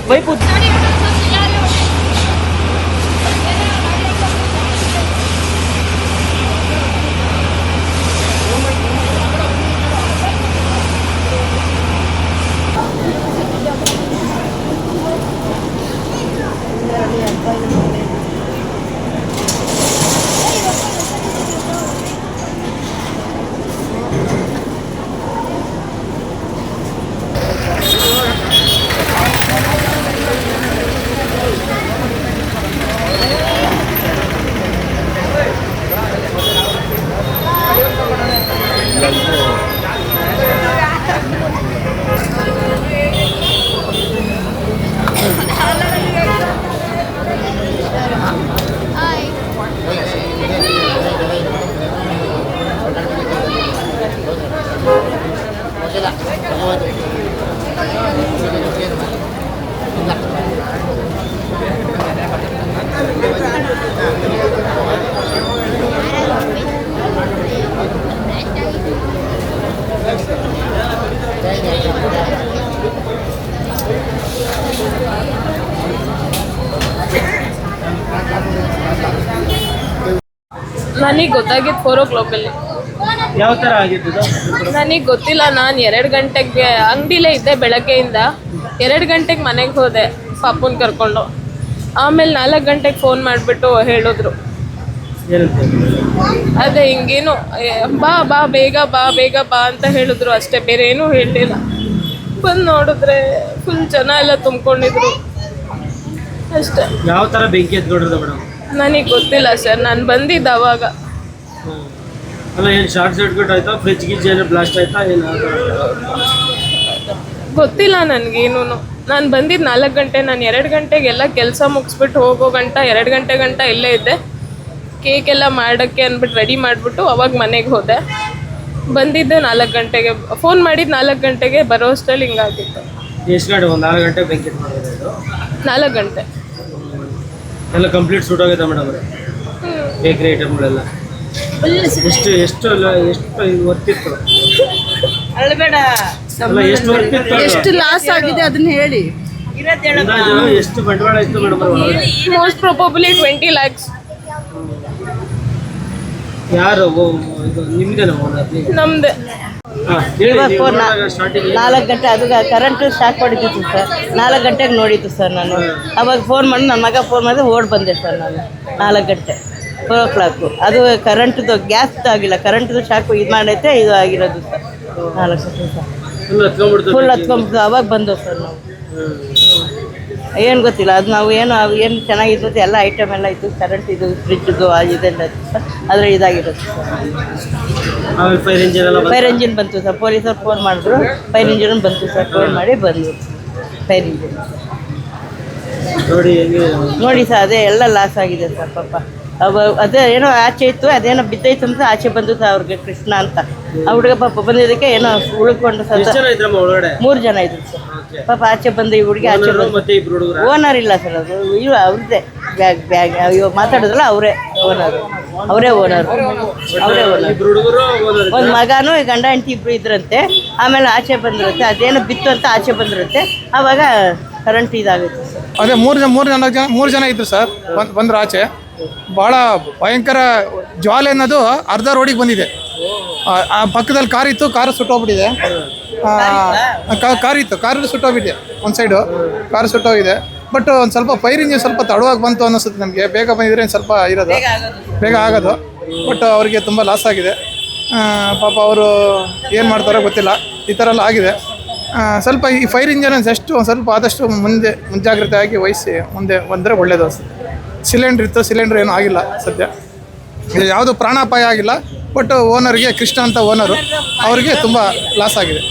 Pipe ನನಗೆ ಗೊತ್ತಾಗಿದ್ದು 4 o'clock ಅಲ್ಲಿ. ಯಾವ ಥರ ಆಗಿದ್ದು? ನನಗೆ ಗೊತ್ತಿಲ್ಲ. ನಾನು 2 ಗಂಟೆಗೆ ಅಂಗಡಿಲೇ ಇದ್ದೆ ಬೆಳಗ್ಗೆಯಿಂದ. 2 ಗಂಟೆಗೆ ಮನೆಗೆ ಹೋದೆ ಪಾಪುನ ಕರ್ಕೊಂಡು. ಆಮೇಲೆ 4 ಗಂಟೆಗೆ ಫೋನ್ ಮಾಡಿಬಿಟ್ಟು ಹೇಳಿದ್ರು, ಅದೇ ಹಿಂಗೇನು ಬಾ ಬಾ ಬೇಗ ಬಾ ಅಂತ ಹೇಳಿದ್ರು ಅಷ್ಟೇ, ಬೇರೆ ಏನೂ ಹೇಳಲಿಲ್ಲ. ಬಂದು ನೋಡಿದ್ರೆ ಫುಲ್ ಜನ ಎಲ್ಲ ತುಂಬಿಕೊಂಡಿದ್ರು ಅಷ್ಟೇ. ಯಾವ ಥರ ಬೆಂಕಿ ಎತ್ಕೊಂಡಿರೋದು ಮೇಡಮ್? ನನಗೆ ಗೊತ್ತಿಲ್ಲ ಸರ್, ನಾನು ಬಂದಿದ್ದೆ ಅವಾಗ. ಅಲ್ಲ, ಏನು ಶಾರ್ಟ್ ಸರ್ಕ್ಯೂಟ್ ಆಯ್ತಾ, ಫ್ರಿಜ್ ಗಿಜ್ ಏನು ಬ್ಲಾಸ್ಟ್ ಆಯ್ತಾ, ಏನು ಗೊತ್ತಿಲ್ಲ ನನಗೇನು. ನಾನು ಬಂದಿದ್ದು 4 ಗಂಟೆ. ನಾನು 2 ಗಂಟೆಗೆಲ್ಲ ಕೆಲಸ ಮುಗಿಸ್ಬಿಟ್ಟು ಹೋಗೋ ಗಂಟ 2 ಗಂಟೆ ಗಂಟ ಇಲ್ಲೇ ಇದ್ದೆ. ಕೇಕ್ ಎಲ್ಲ ಮಾಡೋಕ್ಕೆ ಅಂದ್ಬಿಟ್ಟು ರೆಡಿ ಮಾಡಿಬಿಟ್ಟು ಅವಾಗ ಮನೆಗೆ ಹೋದೆ. ಬಂದಿದ್ದೆ 4 ಗಂಟೆಗೆ. ಫೋನ್ ಮಾಡಿದ್ದು 4 ಗಂಟೆಗೆ, ಬರೋ ಅಷ್ಟರಲ್ಲಿ ಹಿಂಗಾಗಿತ್ತು. ಎಷ್ಟು ಗಂಟೆ? ಒಂದು 4 ಗಂಟೆ ಬೆಂಕಿ ಎತ್ಕೊಂಡಿರೋದು? 4 ಗಂಟೆ. ಎಲ್ಲ ಕಂಪ್ಲೀಟ್ ಸುಟ್ಟೋಗಿದೆ ಮೇಡಮ್ ಅವರೇ, ಬೇಕ್ರಿ ಐಟಮ್ಗಳೆಲ್ಲ. ಎಷ್ಟು ಹೊತ್ತಿತ್ತು? ಅಳಬೇಡ, ಎಷ್ಟು ಹೊತ್ತಿತ್ತು? ಎಷ್ಟು ಲಾಸ್ ಆಗಿದೆ ಅದನ್ನ ಹೇಳಿ. ಎಷ್ಟು ಬಂಡವಾಳ ಇತ್ತು ಮೇಡಮ್? Most probably 20 lakhs. ಯಾರು ನಿಮ್ದೇನಾ? ನಮ್ದೆ. 4 ಗಂಟೆ ಅದು ಕರೆಂಟ್ ಶಾಕ್ ಹೊಡಿತಿತ್ತು ಸರ್. 4 ಗಂಟೆಗೆ ನೋಡಿದ್ದು ಸರ್ ನಾನು. ಅವಾಗ ಫೋನ್ ಮಾಡಿ ನನ್ನ ಮಗ ಫೋನ್ ಮಾಡಿದ್ರೆ ಓಡ್ ಬಂದೆ ಸರ್ ನಾನು. 4 ಗಂಟೆ 4 o'clock. ಅದು ಕರೆಂಟ್ದು ಗ್ಯಾಸ್ದು ಆಗಿಲ್ಲ, ಕರೆಂಟ್ದು ಶಾಕ್ ಇದು ಮಾಡೈತೆ, ಇದು ಆಗಿರೋದು ಸರ್. 4 ಗಂಟೆ ಸರ್ ಫುಲ್ ಹತ್ಕೊಂಡ್ಬಿಟ್ಟು ಅವಾಗ ಬಂದವು ಸರ್ ನಾವು. ಏನು ಗೊತ್ತಿಲ್ಲ ಅದು, ನಾವು ಏನು ಚೆನ್ನಾಗಿದ್ದು ಎಲ್ಲ ಐಟಮ್ ಎಲ್ಲ ಇತ್ತು. ಕರೆಂಟ್ ಇದು ಫ್ರಿಜ್ದು ಇದೆಲ್ಲ ಇತ್ತು ಸರ್, ಆದರೆ ಇದಾಗಿರೋದು ಸರ್. ಫೈರ್ ಇಂಜಿನ್ ಬಂತು ಸರ್. ಪೊಲೀಸರು ಫೋನ್ ಮಾಡಿದ್ರು, ಫೈರ್ ಇಂಜಿನ್ ಬಂತು ಸರ್. ಫೋನ್ ಮಾಡಿ ಬಂದರು ಫೈರ್ ಇಂಜಿನ್. ನೋಡಿ ಸರ್, ಅದೇ ಎಲ್ಲ ಲಾಸ್ ಆಗಿದೆ ಸರ್ ಪಾಪ. ಅದೇ ಏನೋ ಆಚೆ ಇತ್ತು, ಅದೇನೋ ಬಿದ್ದೈತು ಅಂತ ಆಚೆ ಬಂದು ಸರ್ ಅವ್ರಿಗೆ, ಕೃಷ್ಣ ಅಂತ ಆ ಹುಡುಗ ಪಾಪ ಬಂದಿದ್ದಕ್ಕೆ ಏನೋ ಉಳ್ಕೊಂಡು ಸರ್. 3 ಜನ ಇದ್ರು ಸರ್ ಪಾಪ. ಆಚೆ ಬಂದು ಈ ಹುಡುಗಿ ಆಚೆ ಬಂದು, ಓನರ್ ಇಲ್ಲ ಸರ್, ಅದು ಇವು ಅವ್ರದ್ದೇ ಬ್ಯಾಗ್ ಇವಾಗ ಮಾತಾಡಿದ್ರಲ್ಲ ಅವರೇ ಓನರು. ಒಂದು ಮಗನೂ ಗಂಡ ಹೆಂಡತಿ ಇಬ್ರು ಇದ್ರಂತೆ. ಆಮೇಲೆ ಆಚೆ ಬಂದಿರುತ್ತೆ, ಅದೇನೋ ಬಿತ್ತು ಅಂತ ಆಚೆ ಬಂದಿರುತ್ತೆ. ಆವಾಗ ಕರೆಂಟ್ ಇದಾಗುತ್ತೆ ಸರ್. ಅದೇ 3 ಜನ ಇದ್ರು ಸರ್. ಬಂದ್ರು ಆಚೆ. ಭಾಳ ಭಯಂಕರ ಜ್ವಾಲೆ ಅನ್ನೋದು ಅರ್ಧ ರೋಡಿಗೆ ಬಂದಿದೆ. ಆ ಪಕ್ಕದಲ್ಲಿ ಕಾರಿತ್ತು, ಕಾರು ಸುಟ್ಟೋಗ್ಬಿಟ್ಟಿದೆ. ಕಾರಲ್ಲಿ ಸುಟ್ಟೋಗ್ಬಿಟ್ಟಿದೆ ಒಂದು ಸೈಡು, ಕಾರು ಸುಟ್ಟೋಗಿದೆ. ಬಟ್ ಒಂದು ಸ್ವಲ್ಪ ಫೈರ್ ಇಂಜಿನ್ ಸ್ವಲ್ಪ ತಡವಾಗಿ ಬಂತು ಅನ್ನಿಸುತ್ತೆ ನಮಗೆ. ಬೇಗ ಬಂದಿದ್ರೆ ಸ್ವಲ್ಪ ಇರೋದು, ಬೇಗ ಆಗೋದು. ಬಟ್ ಅವರಿಗೆ ತುಂಬ ಲಾಸ್ ಆಗಿದೆ ಪಾಪ. ಅವರು ಏನು ಮಾಡ್ತಾರೋ ಗೊತ್ತಿಲ್ಲ, ಈ ಥರ ಎಲ್ಲ ಆಗಿದೆ. ಸ್ವಲ್ಪ ಈ ಫೈರ್ ಇಂಜಿನ್ ಎಷ್ಟು ಒಂದು ಸ್ವಲ್ಪ ಆದಷ್ಟು ಮುಂಜಾಗ್ರತೆ ಆಗಿ ವಹಿಸಿ ಮುಂದೆ ಬಂದರೆ ಒಳ್ಳೆಯದು ಅನಿಸುತ್ತೆ. ಸಿಲಿಂಡ್ರ್ ಇತ್ತು, ಸಿಲಿಂಡ್ರ್ ಏನೂ ಆಗಿಲ್ಲ ಸದ್ಯ. ಯಾವುದು ಪ್ರಾಣಾಪಾಯ ಆಗಿಲ್ಲ. ಬಟ್ ಓನರ್ಗೆ, ಕೃಷ್ಣ ಅಂತ ಓನರು, ಅವರಿಗೆ ತುಂಬ ಲಾಸ್ ಆಗಿದೆ.